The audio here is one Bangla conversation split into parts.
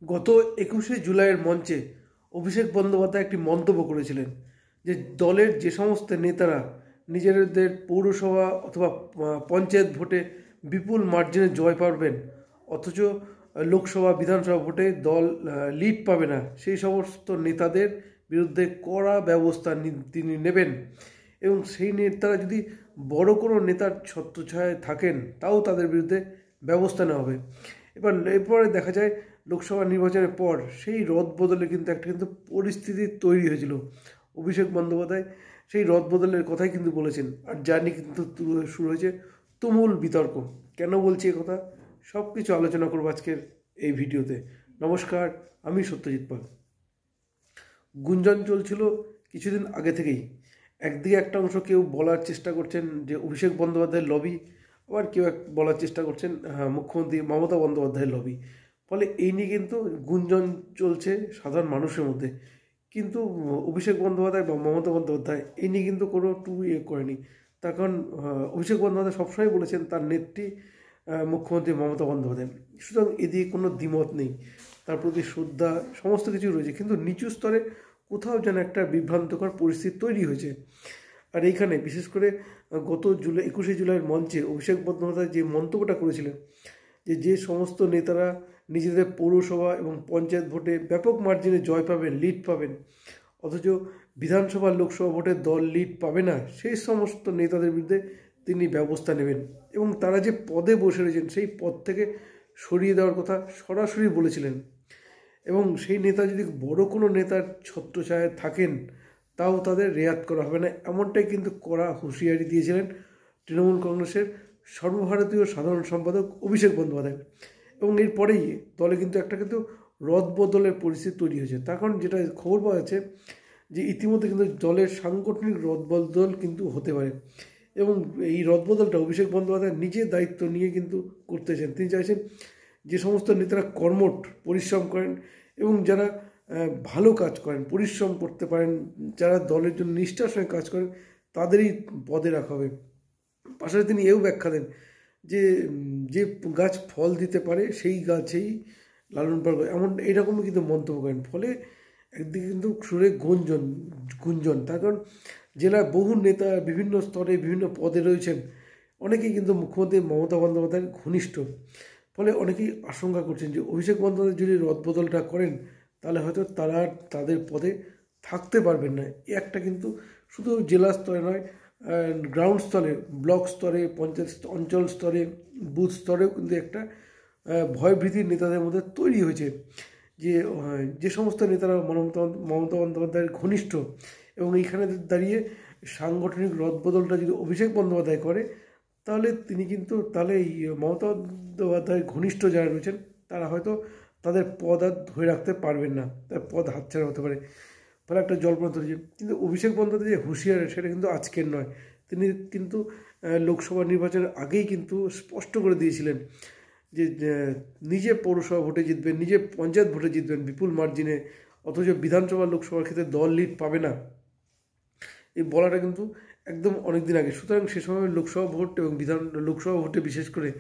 গত ২১শে জুলাইয়ের মঞ্চে অভিষেক বন্দ্যোপাধ্যায় একটি মন্তব্য করেছিলেন যে দলের যে সমস্ত নেতারা নিজেদের পৌরসভা অথবা পঞ্চায়েত ভোটে বিপুল মার্জিনে জয় পাবেন, অথচ লোকসভা বিধানসভা ভোটে দল লিড পাবে না, সেই সমস্ত নেতাদের বিরুদ্ধে কড়া ব্যবস্থা তিনি নেবেন এবং সেই নেতারা যদি বড় কোনো নেতার ছত্রছায়ায় থাকেন তাও তাদের বিরুদ্ধে ব্যবস্থা নেওয়া হবে। এরপরে দেখা যায় লোকসভা নির্বাচনের পর সেই রদবদলে কিন্তু একটা পরিস্থিতি তৈরি হয়েছিল। অভিষেক বন্দ্যোপাধ্যায় সেই রদবদলের কথাই কিন্তু বলেছেন, আর যা নিয়ে কিন্তু শুরু হয়েছে তুমুল বিতর্ক। কেন বলছি কথা, সব কিছু আলোচনা করবো আজকের এই ভিডিওতে। নমস্কার, আমি সত্যজিৎ পাল। গুঞ্জন চলছিল কিছুদিন আগে থেকেই। একদিকে একটা অংশ কেউ বলার চেষ্টা করছেন যে অভিষেক বন্দ্যোপাধ্যায়ের লবি, আবার কেউ বলার চেষ্টা করছেন মুখ্যমন্ত্রী মমতা বন্দ্যোপাধ্যায়ের লবি। ফলে এই নিয়ে কিন্তু গুঞ্জন চলছে সাধারণ মানুষের মধ্যে। কিন্তু অভিষেক বন্দ্যোপাধ্যায় বা মমতা বন্দ্যোপাধ্যায় এই নিয়ে কিন্তু কোনো করেনি। তার কারণ অভিষেক বন্দ্যোপাধ্যায় সবসময় বলেছেন তার নেত্রী মুখ্যমন্ত্রী মমতা বন্দ্যোপাধ্যায়, সুতরাং এদিকে কোনো দ্বিমত নেই, তার প্রতি শ্রদ্ধা সমস্ত কিছু রয়েছে। কিন্তু নিচু স্তরে কোথাও যেন একটা বিভ্রান্তকর পরিস্থিতি তৈরি হয়েছে। আর এইখানে বিশেষ করে গত ২১শে জুলাইয়ের মঞ্চে অভিষেক বন্দ্যোপাধ্যায় যে মন্তব্যটা করেছিলেন যে সমস্ত নেতারা নিজেদের পৌরসভা এবং পঞ্চায়েত ভোটে ব্যাপক মার্জিনে জয় পাবেন, লিড পাবেন, অথচ বিধানসভা লোকসভা ভোটে দল লিড পাবে না, সেই সমস্ত নেতাদের বিরুদ্ধে তিনি ব্যবস্থা নেবেন এবং তারা যে পদে বসে রয়েছেন সেই পদ থেকে সরিয়ে দেওয়ার কথা সরাসরি বলেছিলেন। এবং সেই নেতা যদি বড় কোনো নেতার ছত্রছায়ায় থাকেন তাও তাদের রেয়াত করা হবে না, এমনটাই কিন্তু কড়া হুঁশিয়ারি দিয়েছিলেন তৃণমূল কংগ্রেসের সর্বভারতীয় সাধারণ সম্পাদক অভিষেক বন্দ্যোপাধ্যায়। এবং এরপরেই দলে কিন্তু একটা রদবদলের পরিস্থিতি তৈরি হয়েছে। তার কারণ যেটা খবর পাওয়া যাচ্ছে যে ইতিমধ্যে কিন্তু দলের সাংগঠনিক রদবদল কিন্তু হতে পারে এবং এই রদবদলটা অভিষেক বন্দ্যোপাধ্যায় নিজে দায়িত্ব নিয়ে কিন্তু করতেছেন। তিনি চাইছেন যে সমস্ত নেতারা কর্মঠ পরিশ্রম করেন এবং যারা ভালো কাজ করেন, পরিশ্রম করতে পারেন, যারা দলের জন্য নিষ্ঠার সঙ্গে কাজ করেন, তাদেরই পদে রাখা হবে। পাশাপাশি তিনি এও ব্যাখ্যা দেন যে যে গাছ ফল দিতে পারে সেই গাছেই লালন পালন করে, এইরকমই কিন্তু মন্তব্য করেন। ফলে একদিকে কিন্তু সুরে গুঞ্জন। তার কারণ জেলার বহু নেতা বিভিন্ন স্তরে বিভিন্ন পদে রয়েছেন, অনেকেই কিন্তু মুখ্যমন্ত্রী মমতা বন্দ্যোপাধ্যায়ের ঘনিষ্ঠ। ফলে অনেকেই আশঙ্কা করছেন যে অভিষেক বন্দ্যোপাধ্যায় যদি রদবদলটা করেন তাহলে হয়তো তারা তাদের পদে থাকতে পারবেন না। একটা কিন্তু শুধু জেলা স্তরে নয়, গ্রাউন্ড স্তরে, ব্লক স্তরে, পঞ্চায়েত অঞ্চল স্তরে, বুথ স্তরেও কিন্তু একটা ভয়ভীতি নেতাদের মধ্যে তৈরি হয়েছে যে সমস্ত নেতারা মমতা বন্দ্যোপাধ্যায়ের ঘনিষ্ঠ এবং এইখানে দাঁড়িয়ে সাংগঠনিক রদবদলটা যদি অভিষেক বন্দ্যোপাধ্যায় করে তাহলে তিনি কিন্তু এই মমতা বন্দ্যোপাধ্যায়ের ঘনিষ্ঠ যারা রয়েছেন তারা হয়তো তাদের পদ আর ধরে রাখতে পারবেন না, তার পদ হাতছাড়া হতে পারে। ফলে একটা জল্পনা তৈরি। কিন্তু অভিষেক বন্দ্যোপাধ্যায় যে হুঁশিয়ার, সেটা কিন্তু আজকের নয়। তিনি কিন্তু লোকসভা নির্বাচনের আগেই কিন্তু স্পষ্ট করে দিয়েছিলেন যে নিজে পৌরসভা ভোটে জিতবেন, নিজে পঞ্চায়েত ভোটে জিতবেন বিপুল মার্জিনে, অথচ বিধানসভা লোকসভার ক্ষেত্রে দল লিড পাবে না, এই বলাটা কিন্তু একদম অনেক দিন আগে। সুতরাং সে সময় লোকসভা ভোট এবং লোকসভা ভোটে বিশেষ করে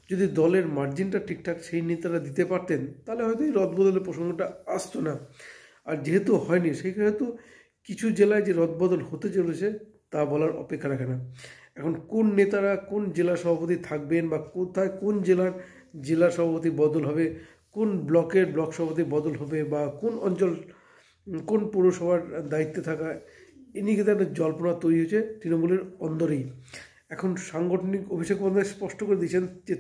যদি দলের মার্জিনটা ঠিকঠাক সেই নেতারা দিতে পারতেন তাহলে হয়তো এই রদবদলের প্রসঙ্গটা আসতো না। আর যেহেতু হয়নি, সেহেতু কিছু জেলায় যে রদবদল হতে চলেছে তা বলার অপেক্ষা রাখে না। এখন কোন নেতারা কোন জেলা সভাপতি থাকবেন বা কোথায় কোন জেলার জেলা সভাপতি বদল হবে, কোন ব্লকের ব্লক সভাপতি বদল হবে, বা কোন অঞ্চল কোন পৌরসভার দায়িত্বে থাকা, এ নিয়ে কিন্তু একটা জল্পনা তৈরি হয়েছে তৃণমূলের অন্দরেই। এখন সাংগঠনিক অভিষেক বন্দ্যোপাধ্যায় স্পষ্ট করে দিয়েছেন যে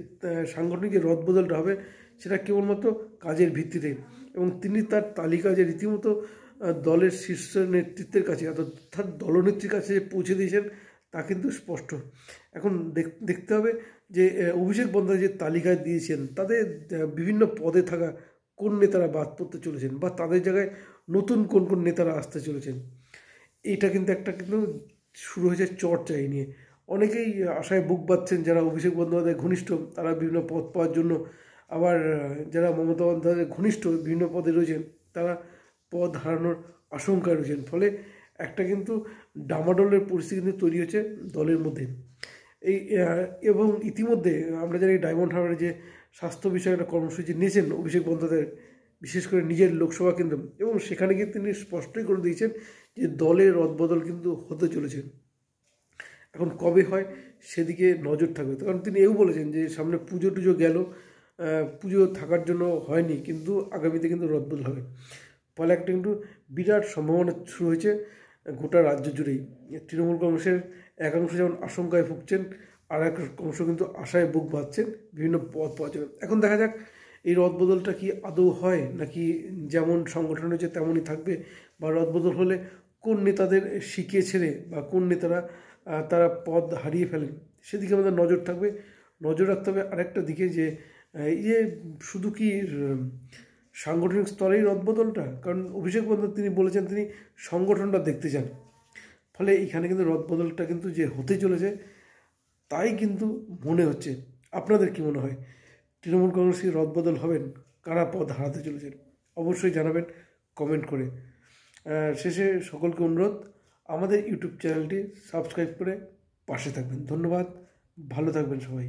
সাংগঠনিক যে রদবদলটা হবে সেটা কেবলমাত্র কাজের ভিত্তিতে, এবং তিনি তার তালিকা যে রীতিমতো দলের শীর্ষ নেতৃত্বের কাছে অর্থাৎ দলনেত্রীর কাছে পৌঁছে দিয়েছেন তা কিন্তু স্পষ্ট। এখন দেখতে হবে যে অভিষেক বন্দ্যোপাধ্যায় যে তালিকায় দিয়েছেন তাদের বিভিন্ন পদে থাকা কোন নেতারা বাদ পড়তে চলেছেন বা তাদের জায়গায় নতুন কোন কোন নেতারা আসতে চলেছেন। এইটা কিন্তু শুরু হয়েছে চর্চা এই নিয়ে। অনেকেই আশায় বুক বাঁধছেন, যারা অভিষেক বন্দ্যোপাধ্যায় ঘনিষ্ঠ তারা বিভিন্ন পদ পাওয়ার জন্য, আবার যারা মমতা বন্দ্যোপাধ্যায় ঘনিষ্ঠ বিভিন্ন পদে রয়েছেন তারা পদ হারানোর আশঙ্কায় রয়েছেন। ফলে একটা কিন্তু ডামাডোলের পরিস্থিতি কিন্তু তৈরি হয়েছে দলের মধ্যে। এবং ইতিমধ্যে আমরা জানি ডায়মন্ড হারবারে যে স্বাস্থ্য বিষয়ে একটা কর্মসূচি নিয়েছেন অভিষেক বন্দ্যোপাধ্যায়, বিশেষ করে নিজের লোকসভা কেন্দ্র, এবং সেখানে গিয়ে তিনি স্পষ্টই করে দিয়েছেন যে দলের রদবদল কিন্তু হতে চলেছে। এখন কবে হয় সেদিকে নজর থাকবে, কারণ তিনি এও বলেছেন যে সামনে পুজো টুজো গেল, পুজো থাকার জন্য হয়নি, কিন্তু আগামীতে কিন্তু রদবদল হবে। ফলে একটা কিন্তু বিরাট সম্ভাবনা শুরু হয়েছে গোটা রাজ্য জুড়েই। তৃণমূল কংগ্রেসের একাংশ যেমন আশঙ্কায় ভুগছেন, আর এক অংশ কিন্তু আশায় বুক বাঁধছেন বিভিন্ন পদ পাওয়ার জন্য। এখন দেখা যাক এই রদবদলটা কি আদৌ হয়, নাকি যেমন সংগঠন হয়েছে তেমনই থাকবে, বা রদবদল হলে কোন নেতাদের শিখিয়ে ছেড়ে বা কোন নেতারা তারা পদ হারিয়ে ফেলেন, সেদিকে আমাদের নজর থাকবে। নজর রাখতে হবে আরেকটা দিকে, যে এই যে শুধু কি সাংগঠনিক স্তরেই রদবদলটা, কারণ অভিষেক বন্দ্যোপাধ্যায় তিনি বলেছেন তিনি সংগঠনটা দেখতে চান। ফলে এখানে কিন্তু রদবদলটা কিন্তু যে হতে চলেছে তাই কিন্তু মনে হচ্ছে। আপনাদের কি মনে হয়, তৃণমূল কংগ্রেস কি রদবদল হবেন? কারা পদ হারাতে চলেছেন? অবশ্যই জানাবেন কমেন্ট করে। শেষে সকলকে অনুরোধ, আমাদের ইউটিউব চ্যানেলটি সাবস্ক্রাইব করে পাশে থাকবেন। ধন্যবাদ, ভালো থাকবেন সবাই।